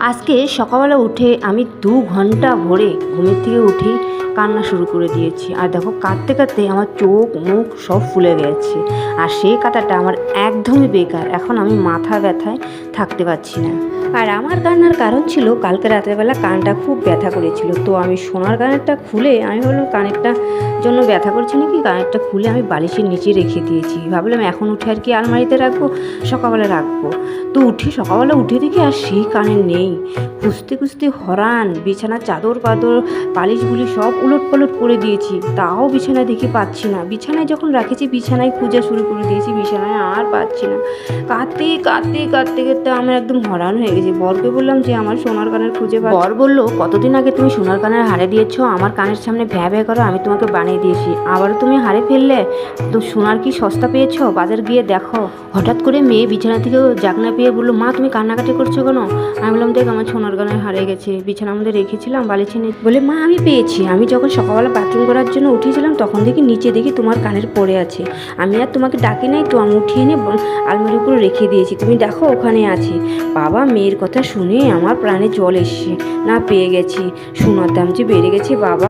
আজকে সকালবেলা উঠে আমি 2 ঘন্টা ভরে ঘুমের থেকে উঠেই কান্না শুরু করে দিয়েছি। আর দেখো কাঁদতে কাঁদতে আমার চোখ মুখ সব ফুলে গেছে। আর সেই কাঁদাটা আমার একদমই বেকার। এখন আমি মাথা ব্যথায় থাকতে পারছি না। আর আমার কান্নার কারণ ছিল কালকে রাত্রেবেলা কানটা খুব ব্যথা করেছিল। তো আমি সোনার কানেরটা খুলে আমি ভাবলাম কানেরটা জন্য ব্যথা করছে নাকি, কানেরটা খুলে আমি বালিশের নিচে রেখে দিয়েছি। ভাবলাম এখন উঠে আর কি আলমারিতে রাখবো, সকালবেলা রাখবো। তো সকালবেলা উঠে দেখি আর সেই কানের নেই। খুঁজতে খুঁজতে হরান, বিছানার চাদর পাদর বালিশগুলি সব উলট পালট করে দিয়েছি, তাও বিছানায় দেখি পাচ্ছি না। বিছানায় যখন রাখেছি বিছানায় খুঁজে শুরু করে দিয়েছি, বিছানায় আর পাচ্ছি না। কাঁদতে কাঁদতে কাঁদতে কাঁদতে আমার একদম হরান হয়ে গেছি। বরকে বললাম যে আমার সোনার কানের খুঁজে পাচ্ছি। বর বললো কতদিন আগে তুমি সোনার কানের হারে দিয়েছো, আমার কানের সামনে ভ্যা ভ্যা করো, আমি তোমাকে বানিয়ে দিয়েছি, আবারও তুমি হারে ফেললে। তো সোনার কি সস্তা পেয়েছো, বাজার গিয়ে দেখো। হঠাৎ করে মেয়ে বিছানা থেকে জাগনা পেয়ে বললো, মা তুমি কান্নাকাটি করছো কেন? আমি বললাম দেখ আমার সোনার কানের হারিয়ে গেছে, বিছানার মধ্যে রেখেছিলাম বালিশে নিয়ে। বলে মা আমি পেয়েছি, আমি যখন সকালবেলা বাথরুম করার জন্য উঠেছিলাম তখন দেখি নিচে দেখি তোমার কানের পড়ে আছে। আমি আর তোমাকে ডাকি নাই তো, আমি উঠিয়ে নিয়ে আলমারির উপরে রেখে দিয়েছি, তুমি দেখো ওখানে আছে। বাবা মেয়ের কথা শুনে আমার প্রাণে জল এসছে, না পেয়ে গেছি, সোনার দাম যে বেড়ে গেছে বাবা।